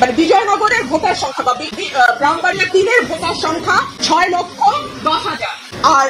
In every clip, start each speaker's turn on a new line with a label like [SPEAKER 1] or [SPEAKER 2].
[SPEAKER 1] মানে বিজয়নগরের ভোটার সংখ্যা বা ব্রাহ্মণবাড়িয়া 3-এর ভোটার সংখ্যা 6,10,000 আর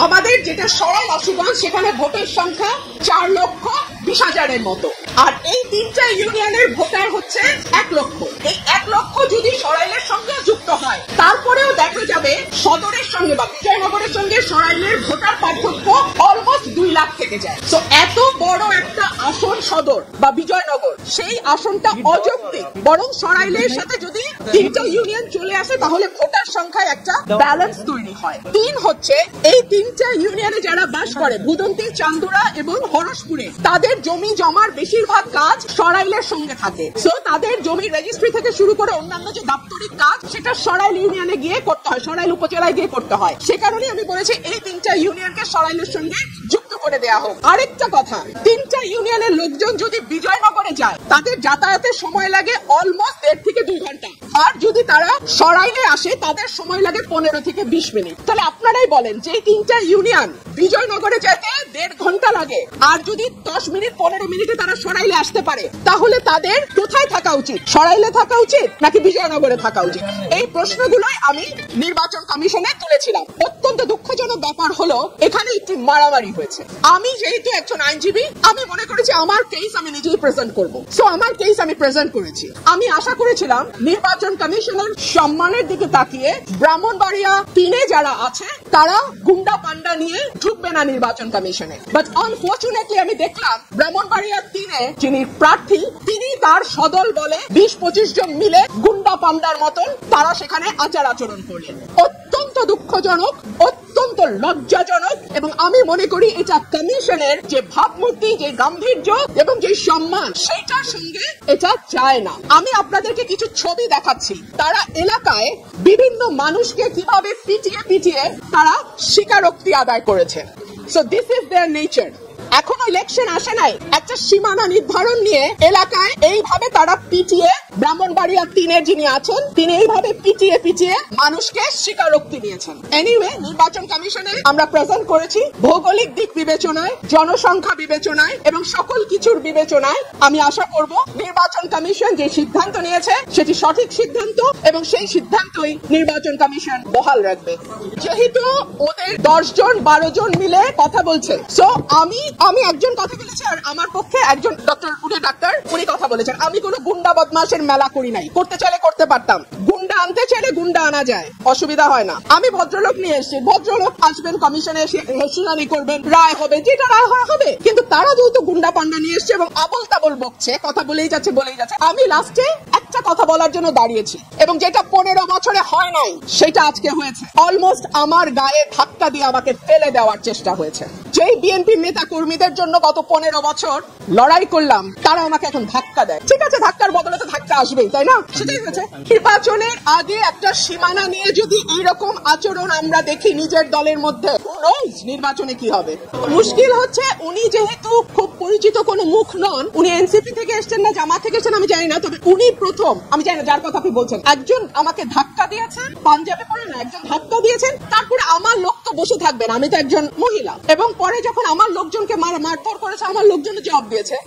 [SPEAKER 1] আমাদের যেটা সরাইল আশুগঞ্জ সেখানে ভোটের সংখ্যা 4,20,000-এর মতো। আর এই 3টা ইউনিয়নের ভোটার হচ্ছে 1 লক্ষ। এই 1 লক্ষ যদি সরাইলের সঙ্গে যুক্ত হয় তারপরেও দেখা যাবে সদরের সঙ্গে বা বিজয়নগরের সঙ্গে সরাইলের ভোটার পার্থক্য অলমোস্ট 2 লাখ থেকে যায়। তো এত বড় একটা আসন সদর বা বিজয়নগর, সেই আসনটা অযৌক্তিক। বরং সরাইলের সাথে যদি 3টা ইউনিয়ন চলে আসে তাহলে ভোটার সংখ্যায় একটা ব্যালেন্স তৈরি হয়। 3 হচ্ছে এই 3টা ইউনিয়নে যারা বাস করে ভুদন্তি, চান্দুরা এবং হরসপুরে, তাদের জমি জমার বেশিরভাগ কাজ সরাইলের সঙ্গে থাকে। সো তাদের জমি রেজিস্ট্রি থেকে শুরু করে অন্যান্য যে দাপ্তরিক কাজ সেটা সরাইল ইউনিয়নে গিয়ে করতে হয়, সরাইল উপজেলায় গিয়ে করতে হয়। সে কারণে আমি বলেছি এই 3টা ইউনিয়নকে সরাইলের সঙ্গে যুক্ত করে দেওয়া হোক। আরেকটা কথা, 3টা ইউনিয়নের লোকজন যদি বিজয়নগরে যায় তাদের যাতায়াতের সময় লাগে অলমোস্ট 1.5 থেকে 2 ঘন্টা। আর যদি তারা সরাইলে আসে তাদের সময় লাগে 15 থেকে 20 মিনিট। তাহলে আপনারাই বলেন যে 3টা ইউনিয়ন বিজয়নগরে যেতে 1.5 ঘন্টা লাগে, আর যদি 10 মিনিট 15 মিনিটে তারা সরাইলে আসতে পারে, তাহলে তাদের কোথায় থাকা উচিত? সরাইলে থাকা উচিত নাকি বিজয়নগরে থাকা উচিত? এই প্রশ্নগুলোই আমি নির্বাচন কমিশনে তুলেছিলাম। অত্যন্ত দুঃখজনক ব্যাপার হলো এখানে একটি মারামারি হয়েছে। আমি যেহেতু একজন আইনজীবী, আমি মনে করেছি আমার কেস আমি নিজেই প্রেজেন্ট করব। সো আমার কেস আমি প্রেজেন্ট করেছি। আমি আশা করেছিলাম নির্বাচন কমিশনের সম্মানের দিকে তাকিয়ে ব্রাহ্মণবাড়িয়া 3-এ যারা আছে তারা গুন্ডা পান্ডা নিয়ে ঢুকবে না নির্বাচন কমিশনে। বাট আনফরচুনেটলি আমি দেখলাম ব্রাহ্মণবাড়িয়া 3-এ যিনি প্রার্থী তিনি তার সদল বলে 20-25 জন মিলে গুন্ডা পান্ডার মতন তারা সেখানে আচার আচরণ করলেন। অত্যন্ত দুঃখজনক, অত্যন্ত লজ্জাজনক, এবং আমি মনে করি এটা কমিশনের যে ভাবমূর্তি, যে গাম্ভীর্য এবং যে সম্মান, সেটার সঙ্গে এটা যায় না। আমি আপনাদেরকে কিছু ছবি দেখাচ্ছি। তারা এলাকায় বিভিন্ন মানুষকে কিভাবে পিটিয়ে পিটিয়ে তারা স্বীকারোক্তি আদায় করেছে। So this is there nature. এখনো ইলেকশন আসে নাই, একটা সীমানা নির্ধারণ নিয়ে এলাকায় এইভাবে তারা পিটিয়ে, ব্রাহ্মণবাড়িয়া 3-এর যিনি আছেন তিনি এইভাবে পিটিয়ে পিটিয়ে মানুষকে স্বীকারোক্তি দিয়েছেন। এনিওয়ে, নির্বাচন কমিশনে আমরা প্রেজেন্ট করেছি ভৌগোলিক দিক বিবেচনায়, জনসংখ্যা বিবেচনায় এবং সকল কিছুর বিবেচনায়। আমি আশা করব নির্বাচন কমিশন যে সিদ্ধান্ত নিয়েছে সেটি সঠিক সিদ্ধান্ত এবং সেই সিদ্ধান্তই নির্বাচন কমিশন বহাল রাখবে। যেহেতু ওদের 10 জন 12 জন মিলে কথা বলছে, সো আমি একজন কথা বলেছি আর আমার পক্ষে একজন ডাক্তার উনি কথা বলেছেন। আমি কোনো গুন্ডা বদমাশের মেলা করি নাই, করতে চাইলে করতে পারতাম। গুন্ডা আনতে চাইলে গুন্ডা আনা যায়, অসুবিধা হয় না। আমি ভদ্রলোক নিয়ে এসেছি, ভদ্রলোক আসবেন কমিশনে, এসে শুনানি করবেন, রায় হবে, যেটা রায় হবে। কিন্তু তারা যেহেতু গুন্ডা পান্ডা নিয়ে এসছে এবং আবল তাবল বকছে, কথা বলেই যাচ্ছে। আমি লাস্টে একটা কথা বলার জন্য দাঁড়িয়েছি এবং যেটা 15 বছরে হয় নাই সেটা আজকে হয়েছে। অলমোস্ট আমার গায়ে ধাক্কা দিয়ে আমাকে ফেলে দেওয়ার চেষ্টা হয়েছে। যেই বিএনপি নেতা কর্মীদের জন্য গত 15 বছর লড়াই করলাম তারা আমাকে এখন ধাক্কা দেয়। ঠিক আছে, ধাক্কার বদলে তো ধাক্কা আসবেই, তাই না? সেটাই হয়েছে। নির্বাচনের আগে একটা সীমানা নিয়ে যদি এইরকম আচরণ আমরা দেখি নিজের দলের মধ্যে, নির্বাচনে কি হবে? মুশকিল হচ্ছে উনি যেহেতু খুব পরিচিত কোনো মুখ নন, উনি এনসিপি থেকে এসছেন না জামাত থেকে এসছেন আমি জানি না, তবে উনি প্রথম, আমি জানি না যার কথা আপনি বলছেন, একজন আমাকে ধাক্কা দিয়েছেন, পাঞ্জাবি পরে না, একজন ধাক্কা দিয়েছেন। তারপরে আমার লোক তো বসে থাকবেন, আমি তো একজন মহিলা, এবং পরে যখন আমার লোকজনকে মারধর করেছে আমার লোকজন জবাব দিয়েছে।